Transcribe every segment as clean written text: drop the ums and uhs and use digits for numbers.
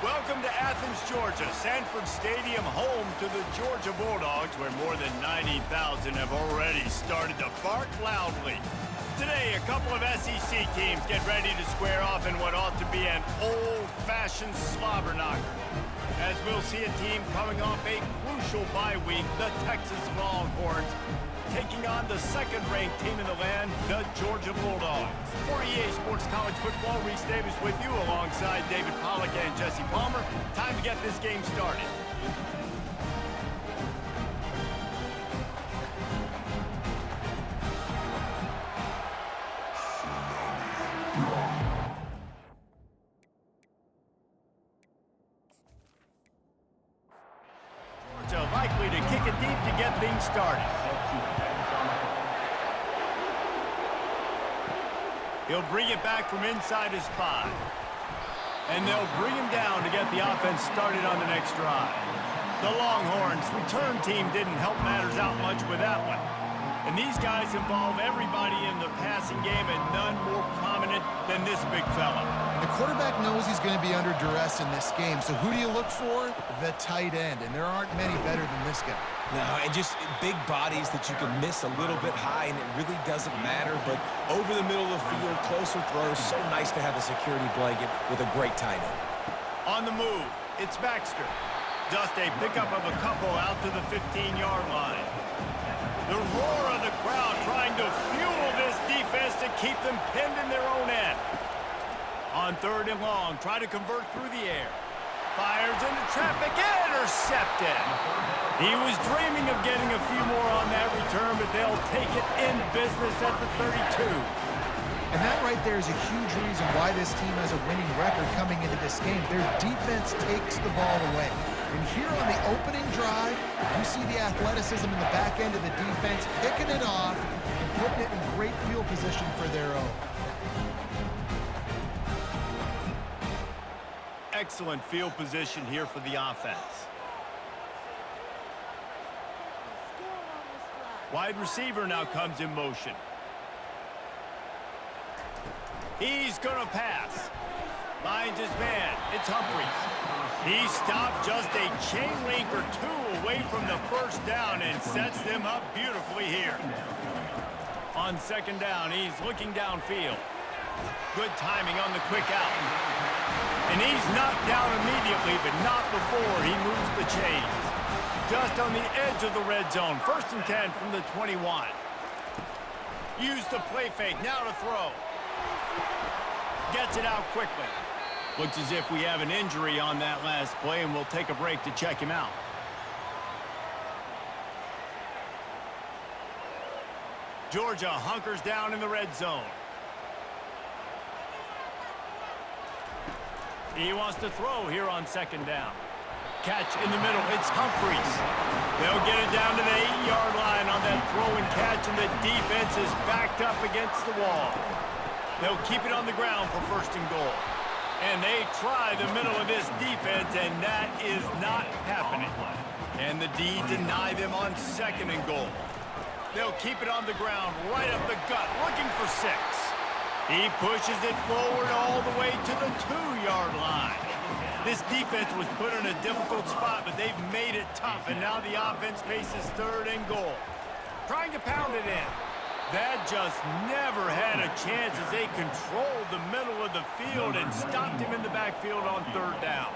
Welcome to Athens, Georgia, Sanford Stadium, home to the Georgia Bulldogs, where more than 90,000 have already started to bark loudly. Today, a couple of SEC teams get ready to square off in what ought to be an old-fashioned slobber knocker. As we'll see a team coming off a crucial bye week, the Texas Longhorns, taking on the second-ranked team in the land, the Georgia Bulldogs. For EA Sports College Football, Reese Davis with you alongside David Pollack and Jesse Palmer. Time to get this game started. Georgia likely to kick it deep to get things started. He'll bring it back from inside his 5. And they'll bring him down to get the offense started on the next drive. The Longhorns' return team didn't help matters out much with that one. And these guys involve everybody in the passing game, and none more prominent than this big fella. The quarterback knows he's going to be under duress in this game, so who do you look for? The tight end, and there aren't many better than this guy. No, and just big bodies that you can miss a little bit high, and it really doesn't matter. But over the middle of the field, closer throws, so nice to have a security blanket with a great tight end. On the move, it's Baxter. Just a pickup of a couple out to the 15-yard line. The roar of the crowd trying to fuel this defense to keep them pinned in their own end. On 3rd and long, try to convert through the air. Fires into traffic, intercepted. He was dreaming of getting a few more on that return, but they'll take it in business at the 32. And that right there is a huge reason why this team has a winning record coming into this game. Their defense takes the ball away. And here on the opening drive, you see the athleticism in the back end of the defense, picking it off and putting it in great field position for their own. Excellent field position here for the offense. Wide receiver now comes in motion. He's going to pass. Finds his man. It's Humphries. He stopped just a chain link or two away from the first down and sets them up beautifully here. On 2nd down, he's looking downfield. Good timing on the quick out. And he's knocked down immediately, but not before he moves the chains. Just on the edge of the red zone. 1st and 10 from the 21. Use the play fake. Now to throw. Gets it out quickly. Looks as if we have an injury on that last play, and we'll take a break to check him out. Georgia hunkers down in the red zone. He wants to throw here on 2nd down. Catch in the middle. It's Humphries. They'll get it down to the 8-yard line on that throw and catch, and the defense is backed up against the wall. They'll keep it on the ground for 1st and goal. And they try the middle of this defense, and that is not happening. And the D deny them on 2nd and goal. They'll keep it on the ground, right up the gut, looking for 6. He pushes it forward all the way to the 2-yard line. This defense was put in a difficult spot, but they've made it tough, and now the offense faces 3rd and goal. Trying to pound it in. That just never had a chance as they controlled the middle of the field and stopped him in the backfield on 3rd down.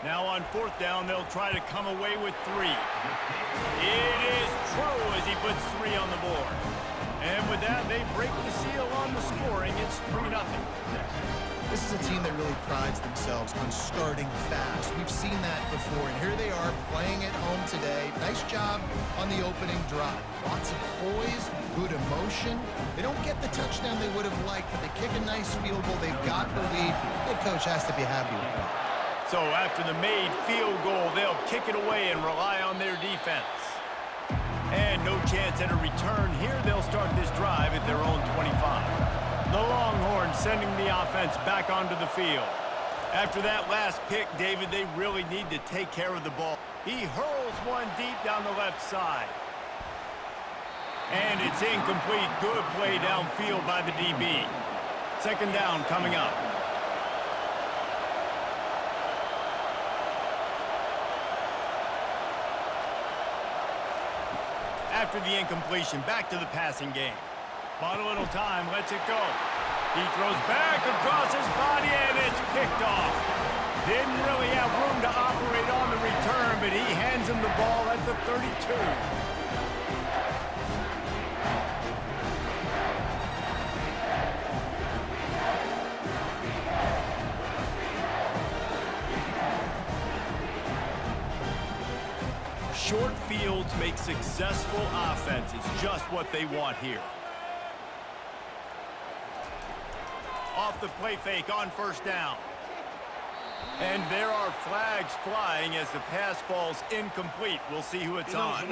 Now on 4th down, they'll try to come away with 3. It is true as he puts 3 on the board. And with that, they break the seal on the scoring. It's 3-0. This is a team that really prides themselves on starting fast. We've seen that before, and here they are playing at home today. Nice job on the opening drive. Lots of poise, good emotion. They don't get the touchdown they would have liked, but they kick a nice field goal. They've got the lead. Head coach has to be happy with that. So after the made field goal, they'll kick it away and rely on their defense. And no chance at a return here. They'll start this drive at their own 25. The Longhorns sending the offense back onto the field. After that last pick, David, they really need to take care of the ball. He hurls one deep down the left side. And it's incomplete. Good play downfield by the DB. 2nd down coming up. after the incompletion. Back to the passing game. Bought a little time, lets it go. He throws back across his body, and it's picked off. Didn't really have room to operate on the return, but he hands him the ball at the 32. Short fields make successful offenses just what they want here. Off the play fake on first down. And there are flags flying as the pass falls incomplete. We'll see who it's on.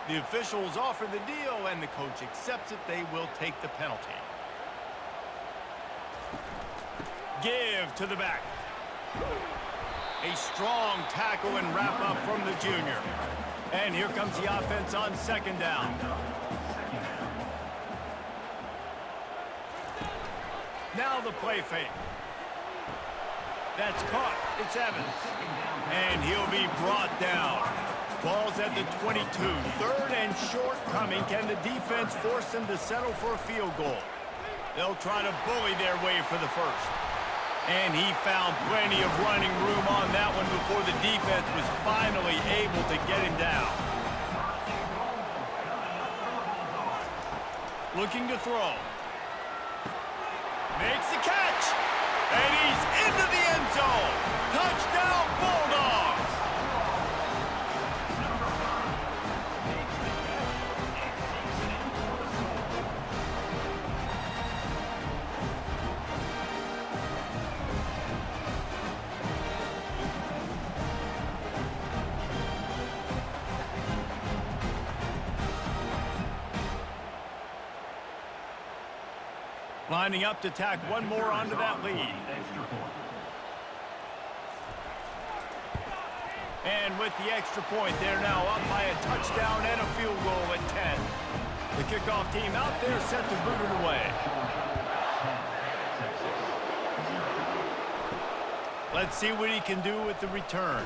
The officials offer the deal, and the coach accepts it. They will take the penalty. Give to the back. A strong tackle and wrap up from the junior. And here comes the offense on second down. Now the play fake. That's caught. It's Evans. And he'll be brought down. Ball's at the 22. Third and short coming. Can the defense force them to settle for a field goal? They'll try to bully their way for the first. And he found plenty of running room on that one before the defense was finally able to get him down. Looking to throw. Makes the catch. And he's into the end zone. Touchdown, Bulldogs. Lining up to tack one more onto that lead. And with the extra point, they're now up by a touchdown and a field goal at 10. The kickoff team out there set to boot it away. Let's see what he can do with the return.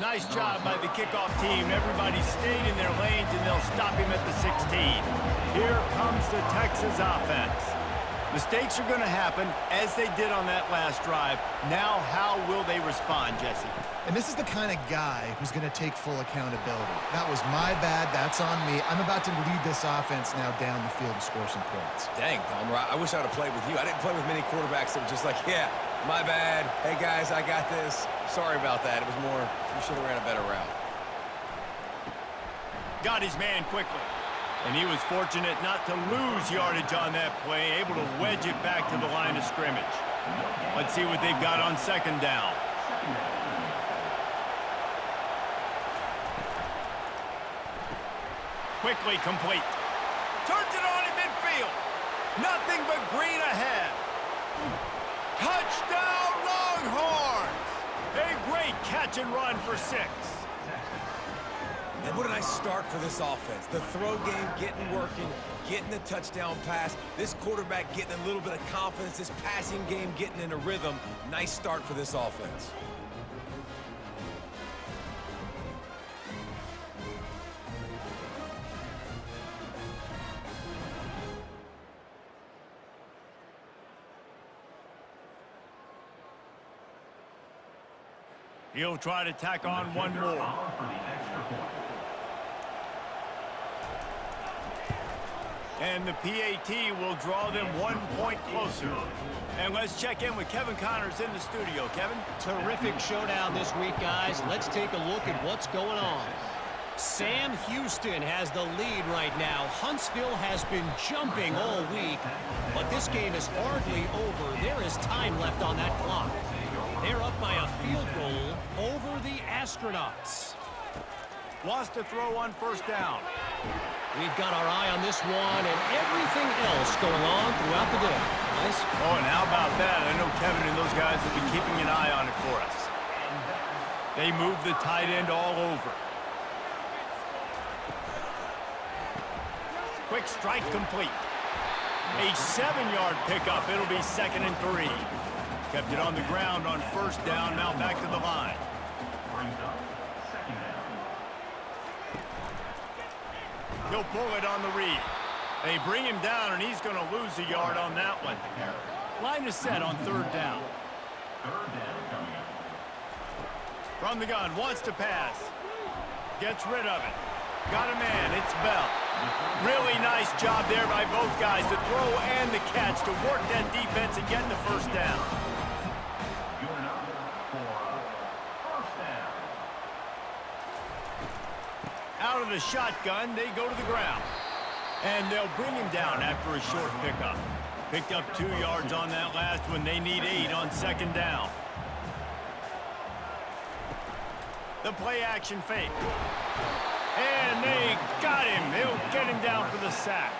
Nice job by the kickoff team. Everybody stayed in their lanes, and they'll stop him at the 16. Here comes the Texas offense. Mistakes are going to happen, as they did on that last drive. Now, how will they respond, Jesse? And this is the kind of guy who's going to take full accountability. That was my bad. That's on me. I'm about to lead this offense now down the field and score some points. Dang, Palmer, I wish I would have played with you. I didn't play with many quarterbacks that were just like, yeah, my bad. Hey, guys, I got this. Sorry about that. It was more, we should have ran a better route. Got his man quickly. And he was fortunate not to lose yardage on that play, able to wedge it back to the line of scrimmage. Let's see what they've got on second down. Quickly complete. Turns it on in midfield. Nothing but green ahead. Touchdown, Longhorns! A great catch and run for 6. And what a nice start for this offense. The throw game getting working, getting the touchdown pass. This quarterback getting a little bit of confidence. This passing game getting in a rhythm. Nice start for this offense. He'll try to tack on one more. And the PAT will draw them 1 point closer. And let's check in with Kevin Connors in the studio. Kevin? Terrific showdown this week, guys. Let's take a look at what's going on. Sam Houston has the lead right now. Huntsville has been jumping all week, but this game is hardly over. There is time left on that clock. They're up by a field goal over the Astronauts. Wants to throw on first down. We've got our eye on this one and everything else going on throughout the day. Guys? Oh, and how about that? I know Kevin and those guys will be keeping an eye on it for us. They move the tight end all over. Quick strike complete. A 7-yard pickup. It'll be 2nd and 3. Kept it on the ground on first down. Now back to the line. He'll pull it on the read. They bring him down, and he's going to lose a yard on that one. Line is set on third down. From the gun, wants to pass. Gets rid of it. Got a man, it's Bell. Really nice job there by both guys, the throw and the catch, to work that defense and get the first down. Out of the shotgun, they go to the ground. And they'll bring him down after a short pickup. Picked up 2 yards on that last one. They need 8 on second down. The play action fake. And they got him. They'll get him down for the sack.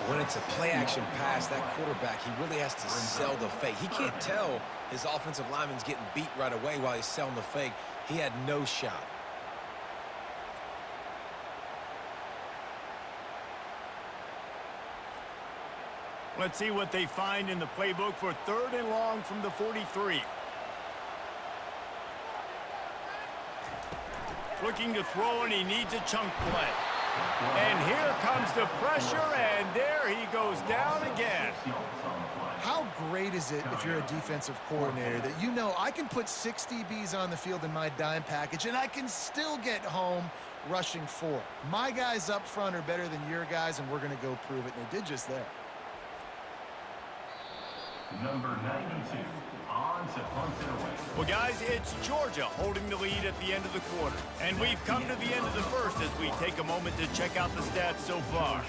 When it's a play-action pass, that quarterback, he really has to sell the fake. He can't tell his offensive lineman's getting beat right away while he's selling the fake. He had no shot. Let's see what they find in the playbook for 3rd and long from the 43. Looking to throw, and he needs a chunk play. And here comes the pressure, and there he goes down again. How great is it if you're a defensive coordinator that you know I can put 6 DBs on the field in my dime package and I can still get home rushing 4. My guys up front are better than your guys, and we're going to go prove it, and they did just that. Number 92, on to punt it away. Well, guys, it's Georgia holding the lead at the end of the quarter. And we've come to the end of the first as we take a moment to check out the stats so far.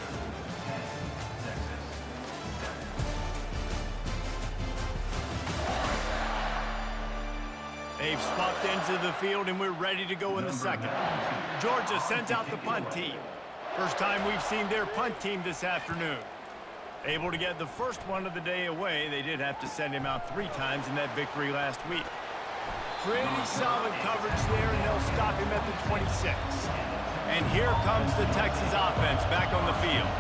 They've swapped ends of the field, and we're ready to go in the second. Georgia sends out the punt team. First time we've seen their punt team this afternoon. Able to get the first one of the day away. They did have to send him out 3 times in that victory last week. Pretty solid coverage there, and they'll stop him at the 26. And here comes the Texas offense back on the field.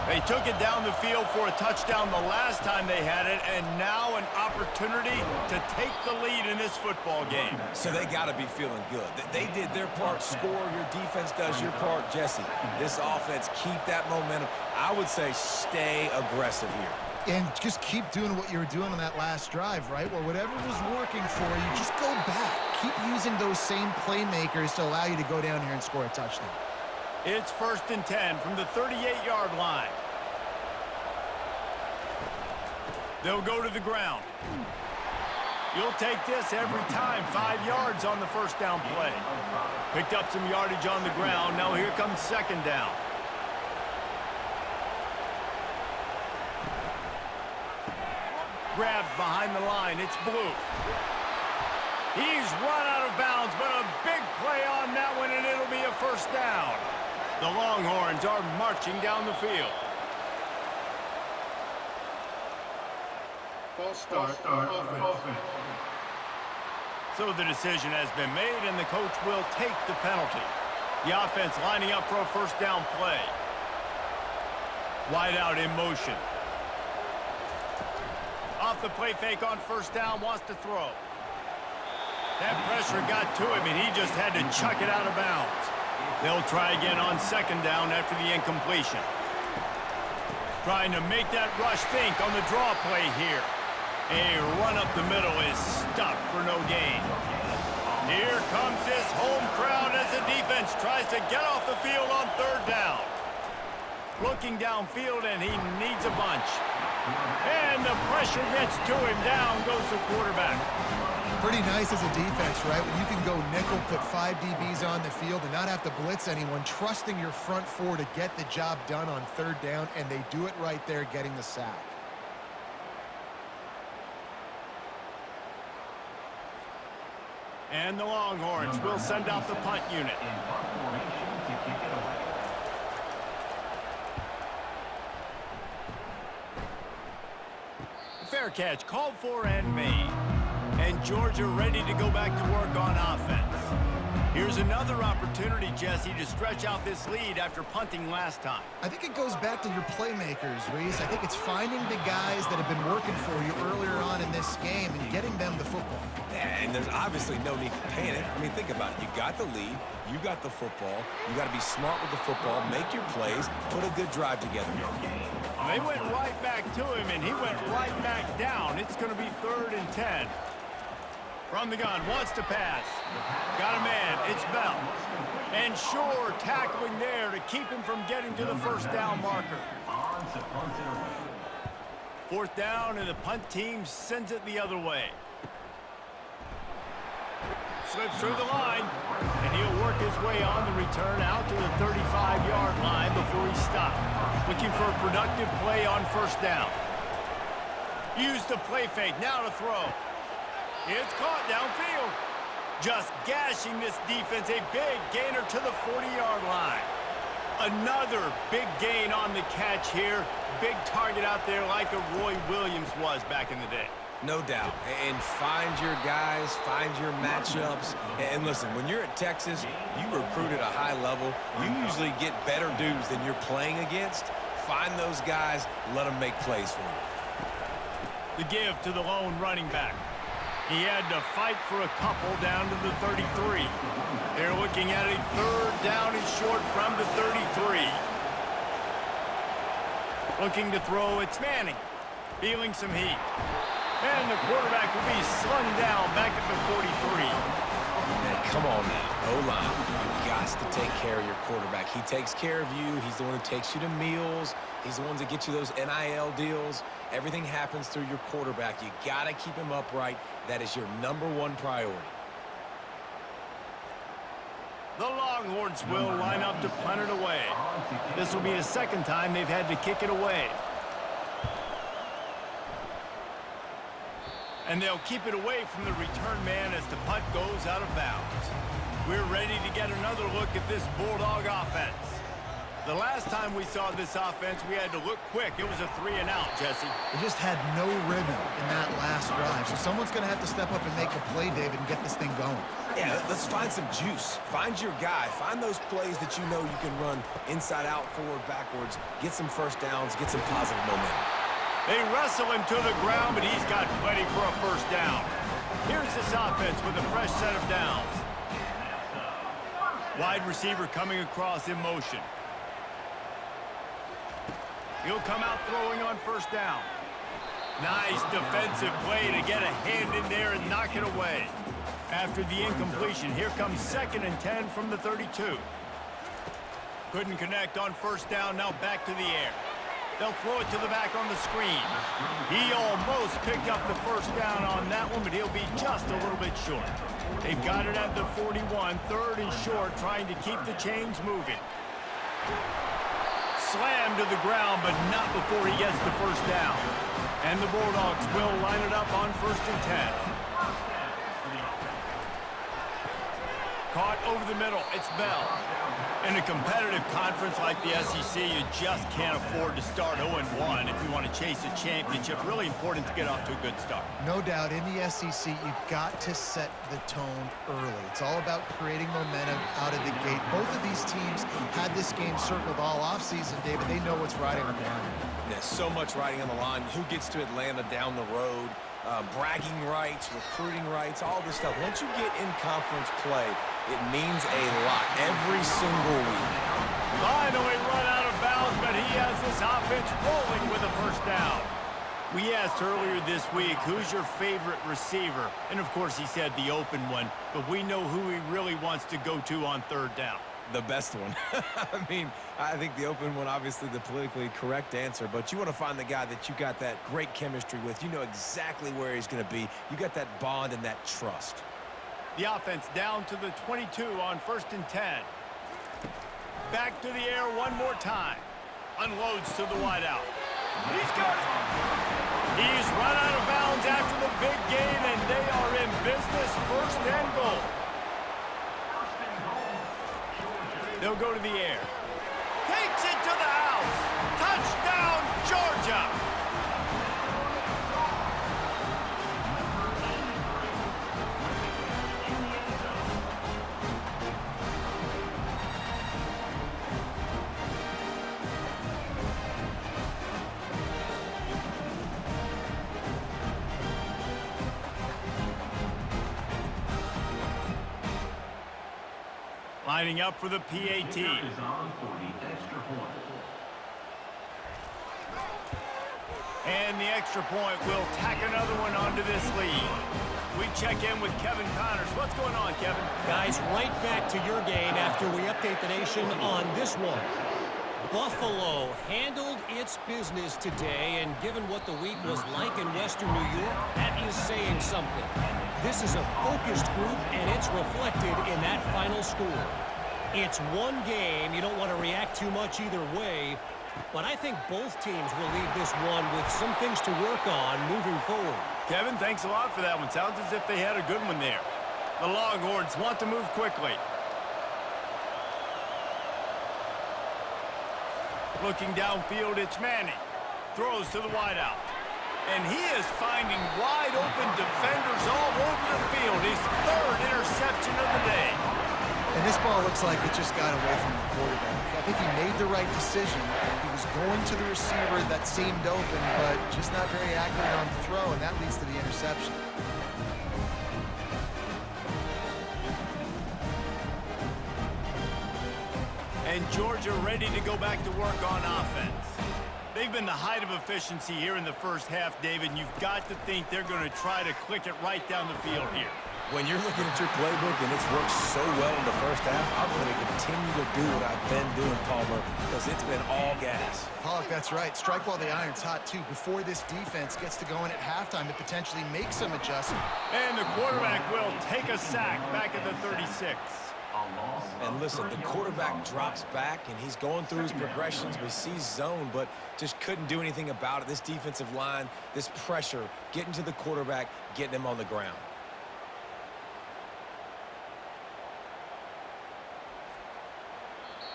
They took it down the field for a touchdown the last time they had it, and now an opportunity to take the lead in this football game. So they got to be feeling good. They did their part, score. Your defense does your part, Jesse. This offense, keep that momentum. I would say stay aggressive here. And just keep doing what you were doing on that last drive, right? Well, whatever was working for you, just go back. Keep using those same playmakers to allow you to go down here and score a touchdown. It's 1st and 10 from the 38-yard line. They'll go to the ground. You'll take this every time. 5 yards on the first down play. Picked up some yardage on the ground. Now here comes second down. Grabbed behind the line. It's Blue. He's run out of bounds, but a big play on that one, and it'll be a first down. The Longhorns are marching down the field. False start offense. So the decision has been made, and the coach will take the penalty. The offense lining up for a first down play. Wide out in motion. Off the play fake on first down, wants to throw. That pressure got to him, and he just had to chuck it out of bounds. They'll try again on second down after the incompletion. Trying to make that rush think on the draw play here. A run up the middle is stuffed for no gain. Here comes this home crowd as the defense tries to get off the field on third down. Looking downfield, and he needs a bunch. And the pressure gets to him. Down goes the quarterback. Pretty nice as a defense, right? When you can go nickel, put 5 DBs on the field and not have to blitz anyone, trusting your front 4 to get the job done on third down, and they do it right there, getting the sack. And the Longhorns will send out the punt unit. In punt formation to kick it away. Fair catch called for and made. And Georgia ready to go back to work on offense. Here's Here's another opportunity, Jesse, to stretch out this lead after punting last time. I think it goes back to your playmakers, Reese. I think it's finding the guys that have been working for you earlier on in this game and getting them the football. And there's obviously no need to panic. I mean, think about it. You got the lead. You got the football. You got to be smart with the football, make your plays, put a good drive together. They went right back to him, and he went right back down. It's going to be 3rd and 10. From the gun, wants to pass. Got a man, it's Bell. And Shore tackling there to keep him from getting to the first down marker. 4th down, and the punt team sends it the other way. Slips through the line, and he'll work his way on the return out to the 35-yard line before he stopped. Looking for a productive play on 1st down. Use the play fake, now to throw. It's caught downfield. Just gashing this defense. A big gainer to the 40-yard line. Another big gain on the catch here. Big target out there like a Roy Williams was back in the day. No doubt. And find your guys, find your matchups. And listen, when you're at Texas, you recruit at a high level. You usually get better dudes than you're playing against. Find those guys, let them make plays for you. The give to the lone running back. He had to fight for a couple down to the 33. They're looking at a 3rd down and short from the 33. Looking to throw, it's Manning. Feeling some heat. And the quarterback will be slung down back at the 43. Man, come on now, O-line. You got to take care of your quarterback. He takes care of you. He's the one who takes you to meals. He's the one that gets you those NIL deals. Everything happens through your quarterback. You got to keep him upright. That is your #1 priority. The Longhorns will line up to punt it away. This will be the 2nd time they've had to kick it away. And they'll keep it away from the return man as the punt goes out of bounds. We're ready to get another look at this Bulldog offense. The last time we saw this offense, we had to look quick. It was a 3-and-out, Jesse. They just had no rhythm in that last drive. So someone's going to have to step up and make a play, David, and get this thing going. Yeah, let's find some juice. Find your guy. Find those plays that you know you can run inside out, forward, backwards. Get some 1st downs. Get some positive momentum. They wrestle him to the ground, but he's got plenty for a 1st down. Here's this offense with a fresh set of downs. Wide receiver coming across in motion. He'll come out throwing on 1st down. Nice defensive play to get a hand in there and knock it away. After the incompletion, here comes 2nd and 10 from the 32. Couldn't connect on 1st down, now back to the air. They'll throw it to the back on the screen. He almost picked up the 1st down on that one, but he'll be just a little bit short. They've got it at the 41, 3rd and short, trying to keep the chains moving. Slammed to the ground, but not before he gets the 1st down. And the Bulldogs will line it up on 1st and 10. Caught over the middle, it's Bell. In a competitive conference like the SEC, you just can't afford to start 0-1 if you want to chase a championship. Really important to get off to a good start. No doubt, in the SEC, you've got to set the tone early. It's all about creating momentum out of the gate. Both of these teams had this game circled all offseason, David. They know what's riding on the line. There's so much riding on the line. Who gets to Atlanta down the road? Bragging rights, recruiting rights, all this stuff. Once you get in conference play, it means a lot every single week. Finally run out of bounds, but he has this offense rolling with a 1st down. We asked earlier this week, who's your favorite receiver? And of course he said the open one, but we know who he really wants to go to on 3rd down. The best one. I mean, I think the open one, obviously the politically correct answer, but you want to find the guy that you got that great chemistry with. You know exactly where he's going to be. You got that bond and that trust. The offense down to the 22 on 1st and 10. Back to the air one more time. Unloads to the wideout. He's got it. He's run out of bounds after the big gain, and they are in business. 1st and goal. They'll go to the air. Takes it to the house. Touchdown, Georgia. Lining up for the PAT. Kicker is on for the extra point. And the extra point will tack another one onto this lead. We check in with Kevin Connors. What's going on, Kevin? Guys, right back to your game after we update the nation on this one. Buffalo handled its business today, and given what the week was like in Western New York, that is saying something. This is a focused group, and it's reflected in that final score. It's one game. You don't want to react too much either way, but I think both teams will leave this one with some things to work on moving forward. Kevin, thanks a lot for that one. Sounds as if they had a good one there. The Longhorns want to move quickly. Looking downfield, it's Manning. Throws to the wideout. And he is finding wide-open defenders all over the field. His third interception of the day. And this ball looks like it just got away from the quarterback. I think he made the right decision. He was going to the receiver that seemed open, but just not very accurate on the throw, and that leads to the interception. And Georgia ready to go back to work on offense. They've been the height of efficiency here in the first half, David, and you've got to think they're going to try to click it right down the field here. When you're looking at your playbook and it's worked so well in the first half, I'm going to continue to do what I've been doing, Palmer, because it's been all gas. Pollock, that's right. Strike while the iron's hot, too. Before this defense gets to going at halftime to potentially make some adjustments. And the quarterback will take a sack back at the 36. And listen, the quarterback drops back, and he's going through his progressions. We see zone, but just couldn't do anything about it. This defensive line, this pressure, getting to the quarterback, getting him on the ground.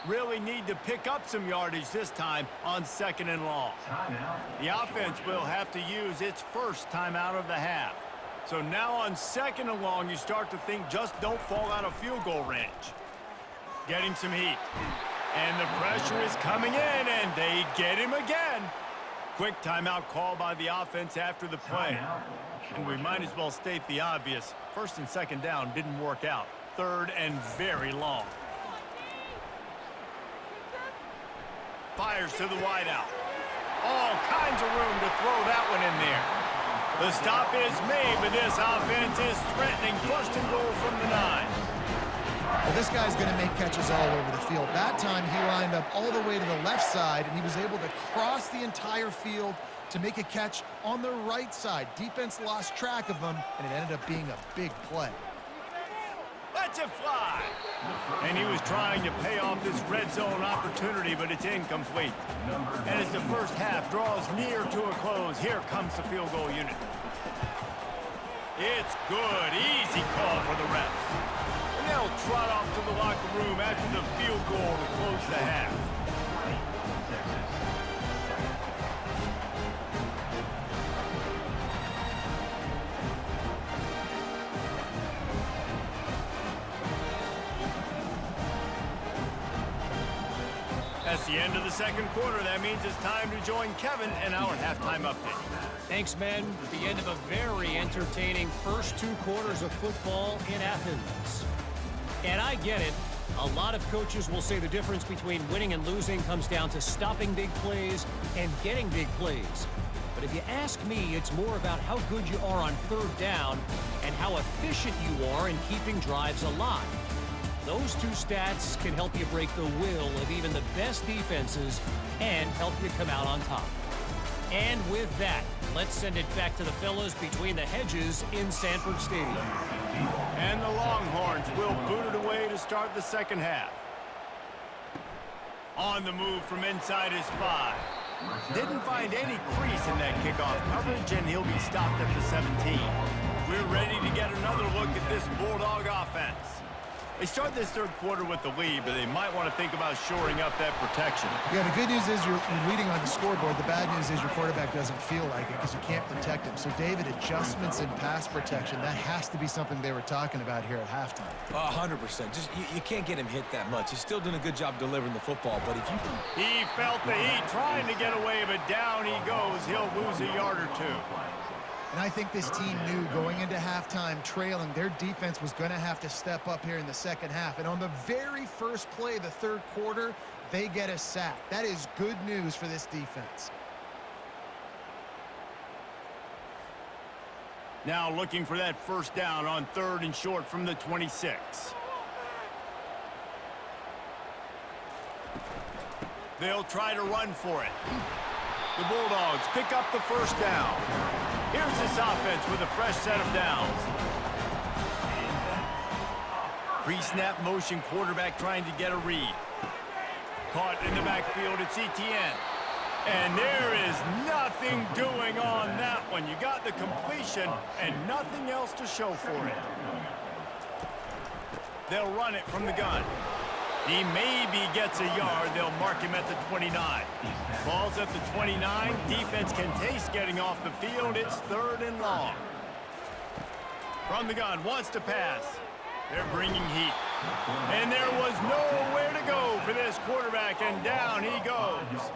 Really need to pick up some yardage this time on 2nd and long. The offense will have to use its first timeout of the half. So now on 2nd and long, you start to think just don't fall out of field goal range. Getting some heat. And the pressure is coming in, and they get him again. Quick timeout call by the offense after the play. And we might as well state the obvious. 1st and 2nd down didn't work out. 3rd and very long. Fires to the wideout. All kinds of room to throw that one in there. The stop is made, but this offense is threatening 1st and goal from the 9. Well, this guy's going to make catches all over the field. That time, he lined up all the way to the left side, and he was able to cross the entire field to make a catch on the right side. Defense lost track of him, and it ended up being a big play. Lets it fly. And he was trying to pay off this red zone opportunity, but it's incomplete. And as the first half draws near to a close, here comes the field goal unit. It's good. Easy call for the refs. And they'll trot off to the locker room after the field goal to close the half. That's the end of the 2nd quarter. That means it's time to join Kevin in our halftime update. Thanks, men. The end of a very entertaining first 2 quarters of football in Athens. And I get it. A lot of coaches will say the difference between winning and losing comes down to stopping big plays and getting big plays. But if you ask me, it's more about how good you are on 3rd down and how efficient you are in keeping drives alive. Those 2 stats can help you break the will of even the best defenses and help you come out on top. And with that, let's send it back to the fellas between the hedges in Sanford Stadium. And the Longhorns will boot it away to start the 2nd half. On the move from inside his 5. Didn't find any crease in that kickoff coverage, and he'll be stopped at the 17. We're ready to get another look at this Bulldog offense. They start this 3rd quarter with the lead, but they might want to think about shoring up that protection. Yeah, the good news is you're reading on the scoreboard. The bad news is your quarterback doesn't feel like it because you can't protect him. So, David, adjustments in pass protection, that has to be something they were talking about here at halftime. 100%. Just you can't get him hit that much. He's still doing a good job delivering the football, but if you... He felt the heat trying to get away, but down he goes. He'll lose a yard or 2. And I think this team knew going into halftime trailing, their defense was going to have to step up here in the second half. And on the very first play of the third quarter, they get a sack. That is good news for this defense. Now looking for that first down on 3rd and short from the 26. They'll try to run for it. The Bulldogs pick up the first down. Here's this offense with a fresh set of downs. Pre-snap motion, quarterback trying to get a read. Caught in the backfield, it's Etienne. And there is nothing doing on that one. You got the completion and nothing else to show for it. They'll run it from the gun. He maybe gets a yard. They'll mark him at the 29. Ball's at the 29. Defense can taste getting off the field. It's 3rd and long. From the gun, wants to pass. They're bringing heat. And there was nowhere to go for this quarterback, and down he goes.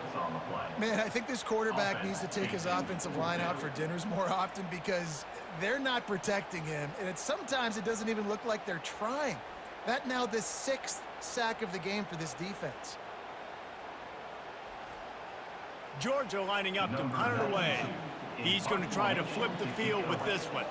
Man, I think this quarterback needs to take his offensive line out for dinners more often because they're not protecting him. And sometimes it doesn't even look like they're trying. That now the 6th sack of the game for this defense. Georgia lining up to punt it away. He's going to try to flip the field with this one.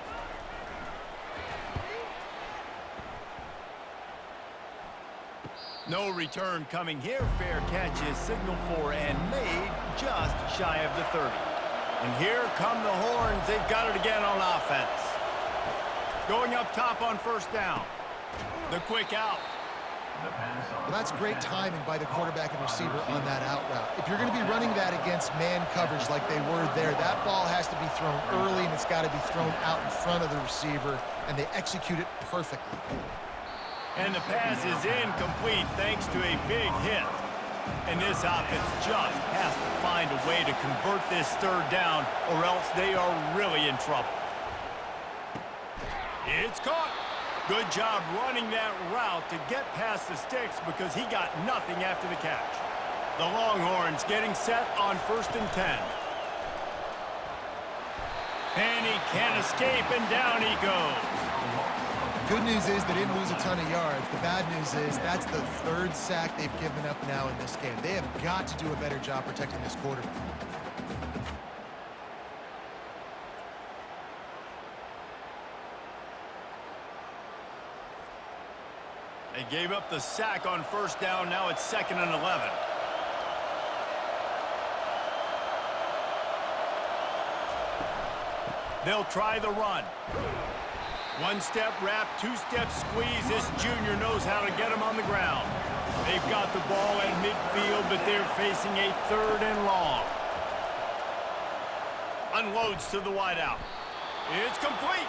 No return coming here. Fair catch is signaled for and made just shy of the 30. And here come the Horns. They've got it again on offense. Going up top on first down. The quick out. Well, that's great timing by the quarterback and receiver on that out route. If you're going to be running that against man coverage like they were there, that ball has to be thrown early and it's got to be thrown out in front of the receiver, and they execute it perfectly. And the pass is incomplete thanks to a big hit. And this offense just has to find a way to convert this 3rd down or else they are really in trouble. It's caught. Good job running that route to get past the sticks because he got nothing after the catch. The Longhorns getting set on 1st and 10. And he can't escape, and down he goes. Good news is they didn't lose a ton of yards. The bad news is that's the 3rd sack they've given up now in this game. They have got to do a better job protecting this quarterback. They gave up the sack on first down. Now it's 2nd and 11. They'll try the run. 1-step wrap, 2-step squeeze. This junior knows how to get him on the ground. They've got the ball at midfield, but they're facing a 3rd and long. Unloads to the wideout. It's complete.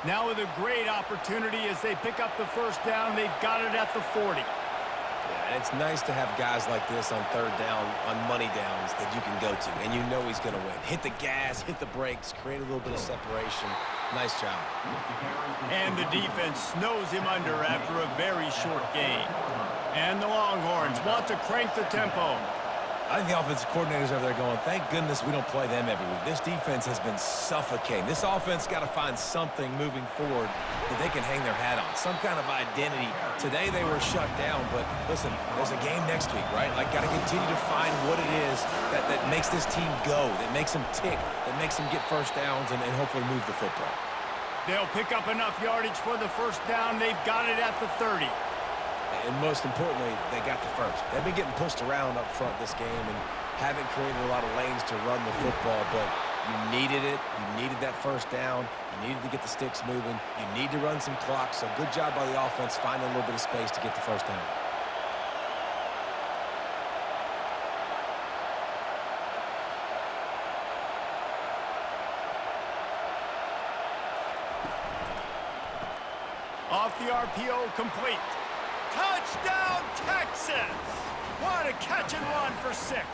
Now with a great opportunity as they pick up the first down. They've got it at the 40. Yeah, and it's nice to have guys like this on 3rd down, on money downs that you can go to, and you know he's going to win. Hit the gas, hit the brakes, create a little bit of separation. Nice job. And the defense snows him under after a very short game. And the Longhorns want to crank the tempo. I think the offensive coordinators over there going, thank goodness we don't play them every week. This defense has been suffocating. This offense got to find something moving forward that they can hang their hat on, some kind of identity. Today they were shut down, but listen, there's a game next week, right? Like, got to continue to find what it is that makes this team go, that makes them tick, that makes them get first downs and hopefully move the football. They'll pick up enough yardage for the first down. They've got it at the 30. And most importantly, they got the first. They've been getting pushed around up front this game and haven't created a lot of lanes to run the football, but you needed it. You needed that first down. You needed to get the sticks moving. You need to run some clock, so good job by the offense finding a little bit of space to get the first down. Off the RPO, complete. Touchdown, Texas! What a catch and run for 6.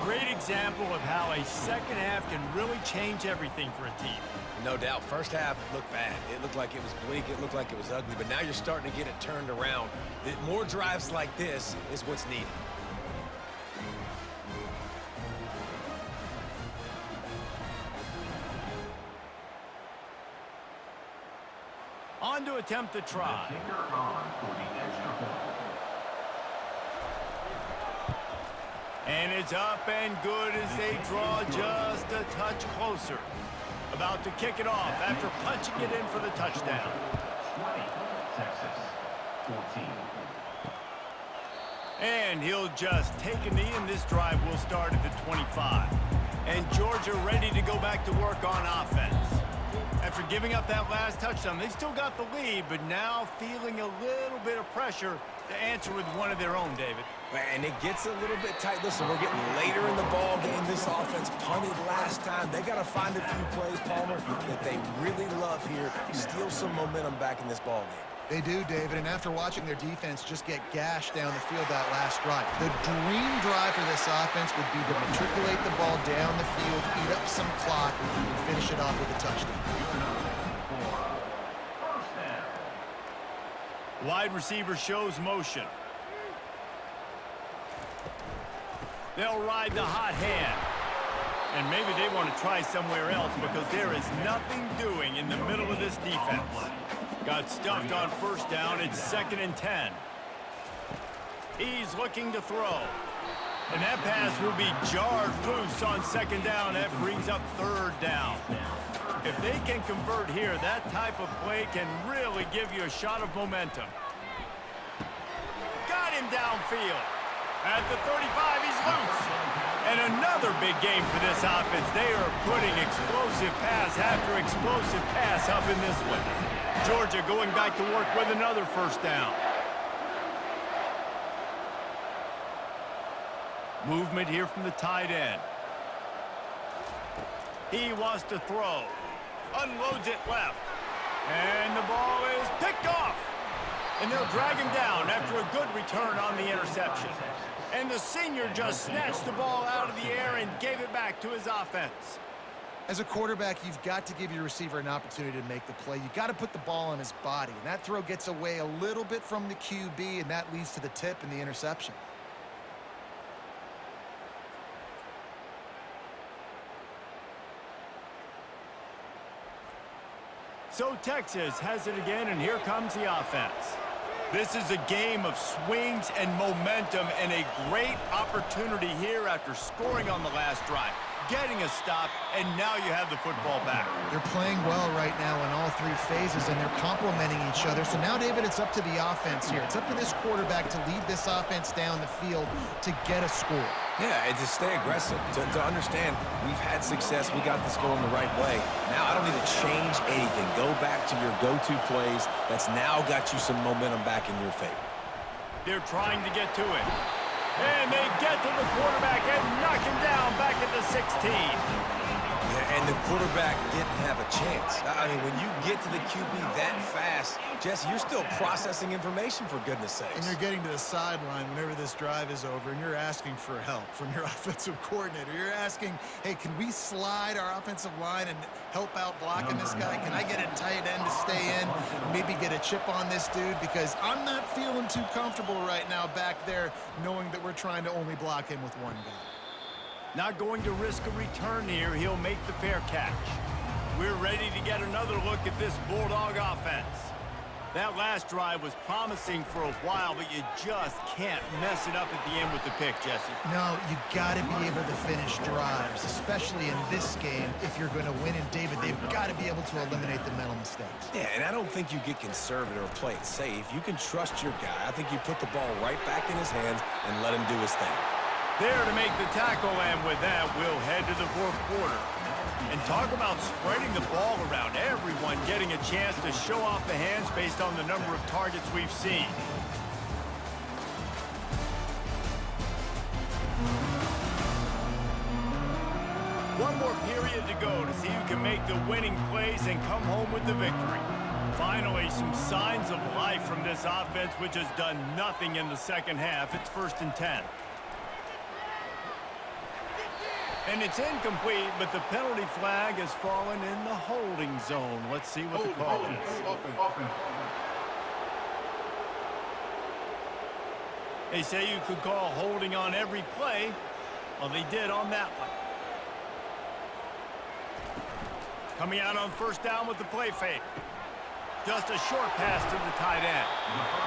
Great example of how a second half can really change everything for a team. No doubt. First half looked bad. It looked like it was bleak. It looked like it was ugly. But now you're starting to get it turned around. More drives like this is what's needed. On to attempt the try. Kicker on for the extra point. And it's up and good as they draw just a touch closer. About to kick it off after punching it in for the touchdown. 20, Texas, 14. And he'll just take a knee, and this drive will start at the 25. And Georgia ready to go back to work on offense. After giving up that last touchdown, they still got the lead, but now feeling a little bit of pressure to answer with one of their own, David. And it gets a little bit tight. Listen, we're getting later in the ball game. This offense punted last time. They got to find a few plays, Palmer, that they really love here. Steal some momentum back in this ball game. They do, David, and after watching their defense just get gashed down the field that last drive, the dream drive for this offense would be to matriculate the ball down the field, eat up some clock, and finish it off with a touchdown. First down. Wide receiver shows motion. They'll ride the hot hand. And maybe they want to try somewhere else because there is nothing doing in the middle of this defense. Got stuffed on first down. It's 2nd and 10. He's looking to throw. And that pass will be jarred loose on 2nd down. That brings up 3rd down. If they can convert here, that type of play can really give you a shot of momentum. Got him downfield. At the 35, he's loose. And another big game for this offense. They are putting explosive pass after explosive pass up in this one. Georgia going back to work with another first down. Movement here from the tight end. He wants to throw. Unloads it left. And the ball is picked off. And they'll drag him down after a good return on the interception. And the senior just snatched the ball out of the air and gave it back to his offense. As a quarterback, you've got to give your receiver an opportunity to make the play. You've got to put the ball on his body. And that throw gets away a little bit from the QB, and that leads to the tip and the interception. So Texas has it again, and here comes the offense. This is a game of swings and momentum, and a great opportunity here after scoring on the last drive, getting a stop, and now you have the football back. They're playing well right now in all three phases, and they're complementing each other. So now, David, it's up to the offense here. It's up to this quarterback to lead this offense down the field to get a score. Yeah, and to stay aggressive, to understand we've had success, we got this going the right way. Now I don't need to change anything. Go back to your go-to plays. That's now got you some momentum back in your favor. They're trying to get to it. And they get to the quarterback and knock him down back at the 16. Yeah, and the quarterback didn't have a chance. I mean, when you get to the QB that fast, Jesse, you're still processing information, for goodness sakes. And you're getting to the sideline whenever this drive is over, and you're asking for help from your offensive coordinator. You're asking, hey, can we slide our offensive line and help out blocking this guy? Can I get a tight end to stay in and maybe get a chip on this dude? Because I'm not feeling too comfortable right now back there knowing that we're trying to only block him with one guy. Not going to risk a return here. He'll make the fair catch. We're ready to get another look at this Bulldog offense. That last drive was promising for a while, but you just can't mess it up at the end with the pick, Jesse. No, you got to be able to finish drives, especially in this game. If you're going to win, and David, they've got to be able to eliminate the mental mistakes. Yeah, and I don't think you get conservative or play it safe. You can trust your guy. I think you put the ball right back in his hands and let him do his thing. There to make the tackle, and with that, we'll head to the fourth quarter. And talk about spreading the ball around. Everyone getting a chance to show off the hands based on the number of targets we've seen. One more period to go to see who can make the winning plays and come home with the victory. Finally, some signs of life from this offense, which has done nothing in the second half. It's 1st and 10. And it's incomplete, but the penalty flag has fallen in the holding zone. Let's see what the call is. They say you could call holding on every play. Well, they did on that one. Coming out on 1st down with the play fake. Just a short pass to the tight end.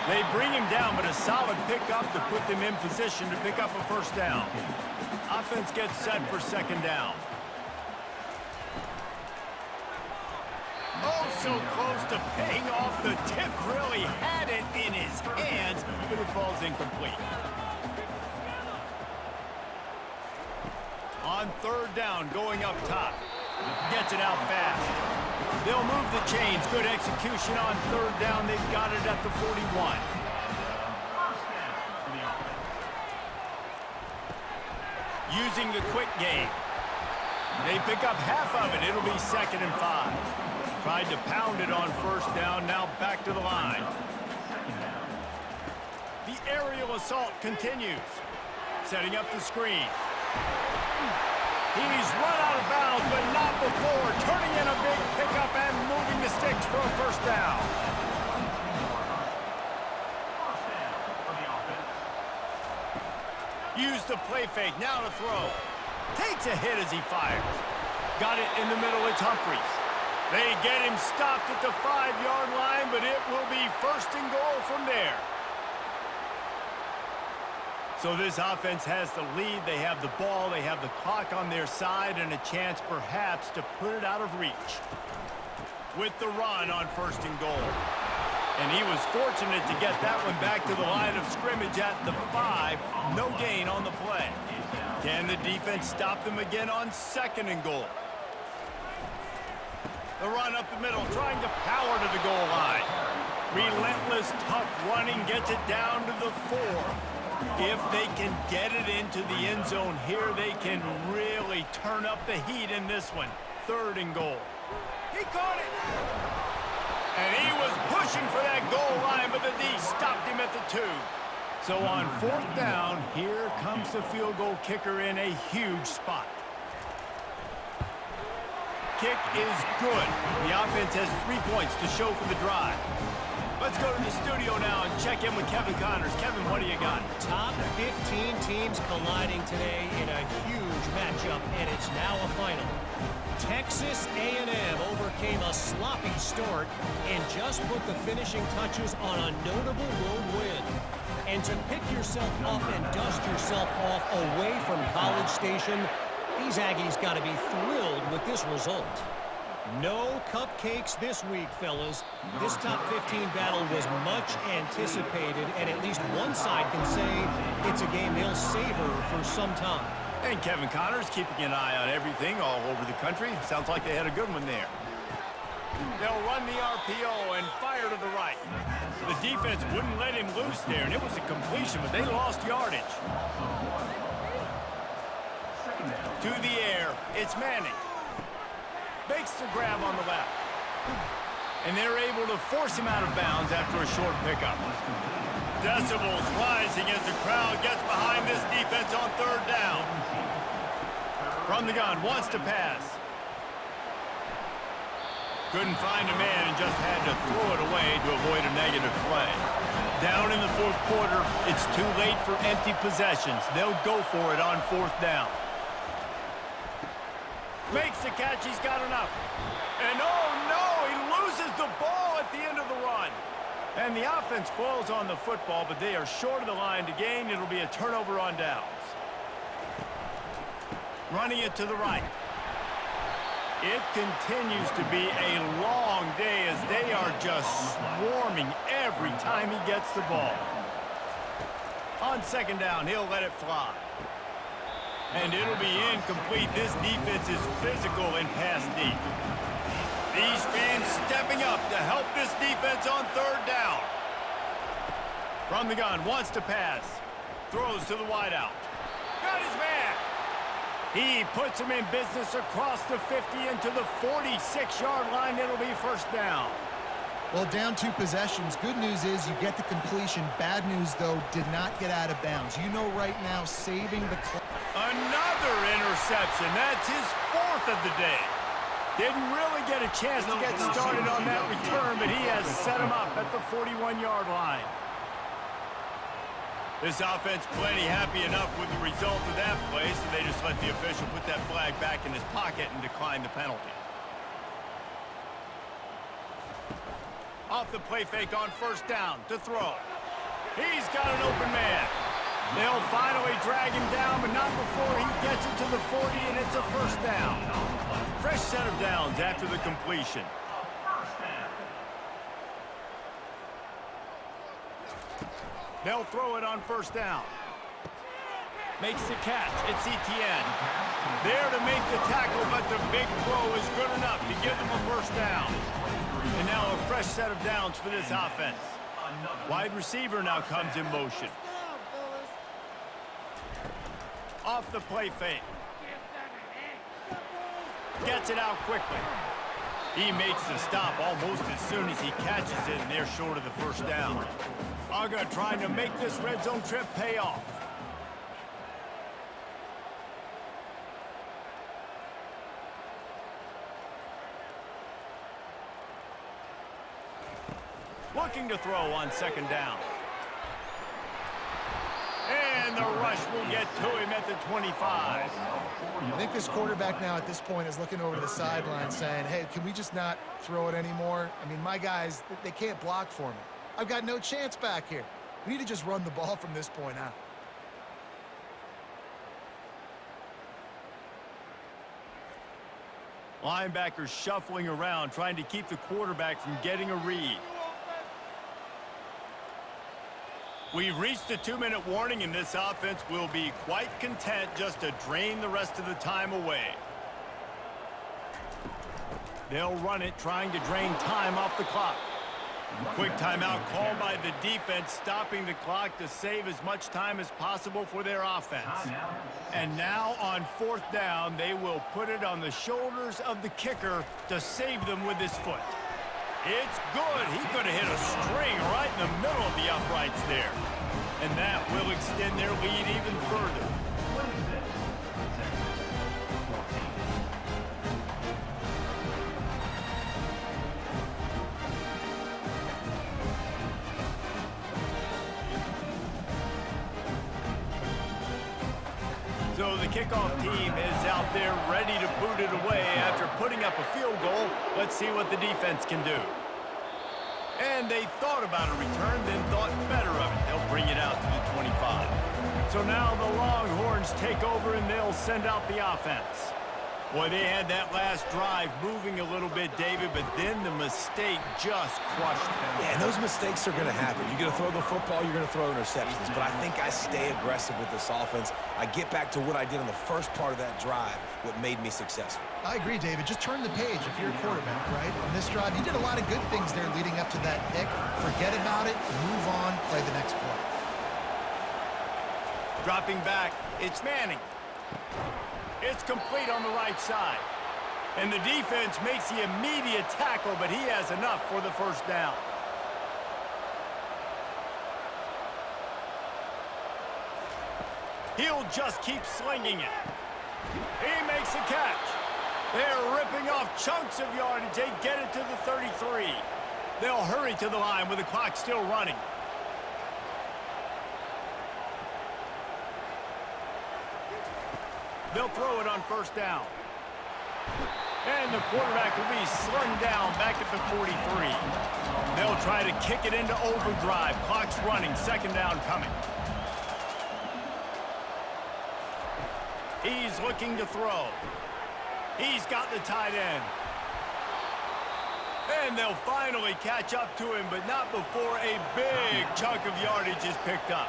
They bring him down, but a solid pickup to put them in position to pick up a first down. Offense gets set for second down. Oh, so close to paying off. The tip really had it in his hands, but it falls incomplete. On third down, going up top. Gets it out fast. They'll move the chains. Good execution on third down. They've got it at the 41. Using the quick game. They pick up half of it. It'll be 2nd and 5. Tried to pound it on first down. Now back to the line. The aerial assault continues. Setting up the screen. He's run out of bounds, but not before. Turning in a big pickup and moving the sticks for a first down. Use the play fake. Now to throw. Takes a hit as he fires. Got it in the middle. It's Humphries. They get him stopped at the 5-yard line, but it will be 1st and goal from there. So this offense has the lead. They have the ball. They have the clock on their side and a chance perhaps to put it out of reach. With the run on 1st and goal. And he was fortunate to get that one back to the line of scrimmage at the 5. No gain on the play. Can the defense stop them again on 2nd and goal? The run up the middle, trying to power to the goal line. Relentless, tough running, gets it down to the 4. If they can get it into the end zone here, they can really turn up the heat in this one. 3rd and goal. He caught it! And he was pushing for that goal line, but the D stopped him at the 2. So on 4th down, here comes the field goal kicker in a huge spot. Kick is good. The offense has 3 points to show for the drive. Let's go to the studio now and check in with Kevin Connors. Kevin, what do you got? Top 15 teams colliding today in a huge matchup, and it's now a final. Texas A&M overcame a sloppy start and just put the finishing touches on a notable road win. And to pick yourself up and dust yourself off away from College Station, these Aggies got to be thrilled with this result. No cupcakes this week, fellas. This top 15 battle was much anticipated, and at least one side can say it's a game they'll savor for some time. And Kevin Connors keeping an eye on everything all over the country. Sounds like they had a good one there. They'll run the RPO and fire to the right. The defense wouldn't let him loose there, and it was a completion, but they lost yardage. To the air, it's Manning. Makes the grab on the left. And they're able to force him out of bounds after a short pickup. Decibels rising as the crowd gets behind this defense on 3rd down. From the gun, wants to pass. Couldn't find a man and just had to throw it away to avoid a negative play. Down in the 4th quarter, it's too late for empty possessions. They'll go for it on 4th down. Makes the catch, he's got enough. And oh no, he loses the ball at the end of the run. And the offense falls on the football, but they are short of the line to gain. It'll be a turnover on downs. Running it to the right. It continues to be a long day as they are just swarming every time he gets the ball. On 2nd down, he'll let it fly. And it'll be incomplete. This defense is physical and pass deep. These fans stepping up to help this defense on 3rd down. From the gun, wants to pass. Throws to the wideout. Got his man. He puts him in business across the 50 into the 46-yard line. It'll be 1st down. Well, down 2 possessions. Good news is you get the completion. Bad news, though, did not get out of bounds. You know right now, saving the clock. Another interception. That's his 4th of the day. Didn't really get a chance to get started on that return, but he has set him up at the 41-yard line. This offense plenty happy enough with the result of that play, so they just let the official put that flag back in his pocket and decline the penalty. Off the play fake on first down to throw. He's got an open man. They'll finally drag him down, but not before he gets it to the 40, and it's a first down. Fresh set of downs after the completion. They'll throw it on first down. Makes the catch. It's Etienne. There to make the tackle, but the big throw is good enough to give them a first down. And now a fresh set of downs for this offense. Wide receiver now comes in motion. Off the play fake. Gets it out quickly. He makes the stop almost as soon as he catches it, and they're short of the first down. Uga trying to make this red zone trip pay off. Looking to throw on second down. And the rush will get to him at the 25. I think this quarterback now at this point is looking over to the sideline saying, hey, can we just not throw it anymore? I mean, my guys, they can't block for me. I've got no chance back here. We need to just run the ball from this point out. Linebackers shuffling around, trying to keep the quarterback from getting a read. We've reached the 2-minute warning, and this offense will be quite content just to drain the rest of the time away. They'll run it, trying to drain time off the clock. Quick timeout called by the defense, stopping the clock to save as much time as possible for their offense. And now on fourth down, they will put it on the shoulders of the kicker to save them with his foot. It's good. He could have hit a string right in the middle of the uprights there. And that will extend their lead even further. So the kickoff team is out there ready to boot it away after putting up a field goal. Let's see what the defense can do. And they thought about a return, then thought better of it. They'll bring it out to the 25. So now the Longhorns take over and they'll send out the offense. Boy, they had that last drive moving a little bit, David, but then the mistake just crushed them. Yeah, and those mistakes are going to happen. You're going to throw the football, you're going to throw interceptions. But I think I stay aggressive with this offense. I get back to what I did on the first part of that drive, what made me successful. I agree, David. Just turn the page if you're a quarterback, right? On this drive, you did a lot of good things there leading up to that pick. Forget about it, move on, play the next play. Dropping back, it's Manning. It's complete on the right side. And the defense makes the immediate tackle, but he has enough for the first down. He'll just keep slinging it. He makes the catch. They're ripping off chunks of yardage. They get it to the 33. They'll hurry to the line with the clock still running. They'll throw it on first down. And the quarterback will be slung down back at the 43. They'll try to kick it into overdrive. Clock's running. Second down coming. He's looking to throw. He's got the tight end. And they'll finally catch up to him, but not before a big chunk of yardage is picked up.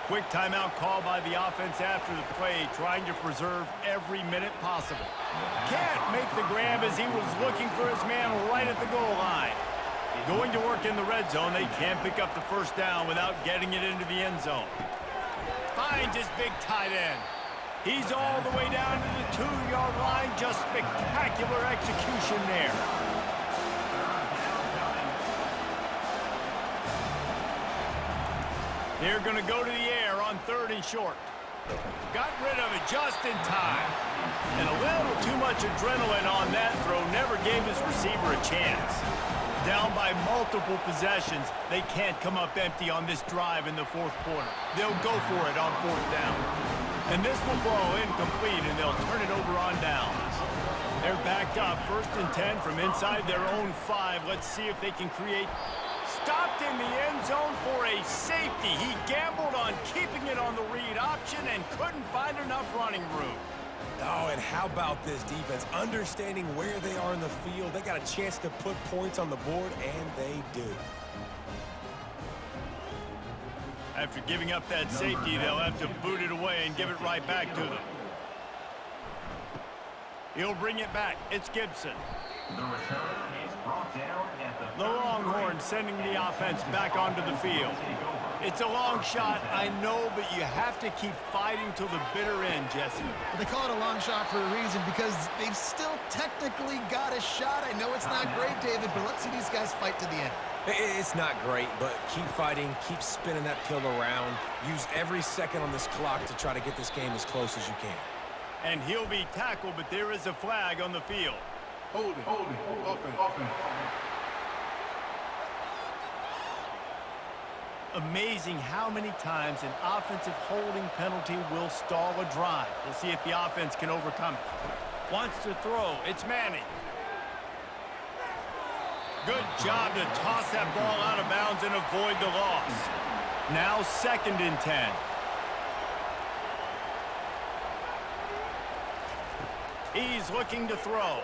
Quick timeout call by the offense after the play, trying to preserve every minute possible. Can't make the grab as he was looking for his man right at the goal line. Going to work in the red zone, they can't pick up the first down without getting it into the end zone. Finds his big tight end. He's all the way down to the 2-yard line. Just spectacular execution there. They're going to go to the air on 3rd and short. Got rid of it just in time. And a little too much adrenaline on that throw never gave his receiver a chance. Down by multiple possessions, they can't come up empty on this drive in the 4th quarter. They'll go for it on 4th down. And this will fall incomplete, and they'll turn it over on downs. They're backed up, 1st and 10 from inside their own 5. Let's see if they can create. Stopped in the end zone for a safety. He gambled on keeping it on the read option and couldn't find enough running room. Oh, and how about this defense? Understanding where they are in the field. They got a chance to put points on the board, and they do. After giving up that safety, they'll have to boot it away and give it right back to them. He'll bring it back. It's Gibson. The return is brought down at The Longhorns sending the offense back onto the field. It's a long shot, I know, but you have to keep fighting till the bitter end, Jesse. They call it a long shot for a reason because they've still technically got a shot. I know it's not great, David, but let's see these guys fight to the end. It's not great, but keep fighting, keep spinning that pill around. Use every second on this clock to try to get this game as close as you can. And he'll be tackled, but there is a flag on the field. Hold it. Offense. Amazing how many times an offensive holding penalty will stall a drive. We'll see if the offense can overcome it. Wants to throw. It's Manning. Good job to toss that ball out of bounds and avoid the loss. Now 2nd and 10. He's looking to throw.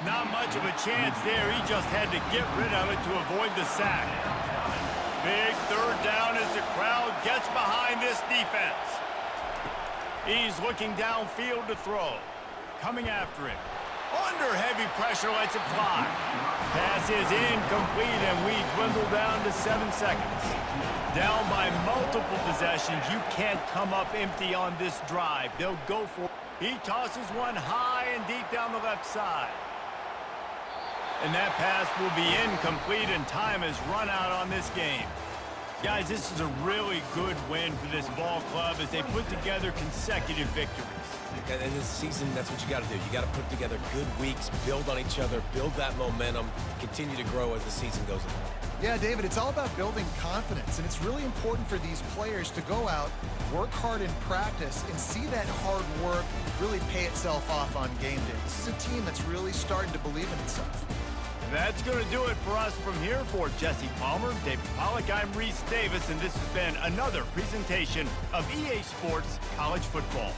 Not much of a chance there. He just had to get rid of it to avoid the sack. Big 3rd down as the crowd gets behind this defense. He's looking downfield to throw. Coming after him. Under heavy pressure, lets it fly. Pass is incomplete, and we dwindle down to 7 seconds. Down by multiple possessions. You can't come up empty on this drive. They'll go for it. He tosses one high and deep down the left side. And that pass will be incomplete, and time has run out on this game. Guys, this is a really good win for this ball club as they put together consecutive victories. And this season, that's what you got to do. You got to put together good weeks, build on each other, build that momentum, continue to grow as the season goes along. Yeah, David, it's all about building confidence, and it's really important for these players to go out, work hard in practice, and see that hard work really pay itself off on game day. This is a team that's really starting to believe in itself. That's going to do it for us from here. For Jesse Palmer, David Pollack, I'm Reese Davis, and this has been another presentation of EA Sports College Football.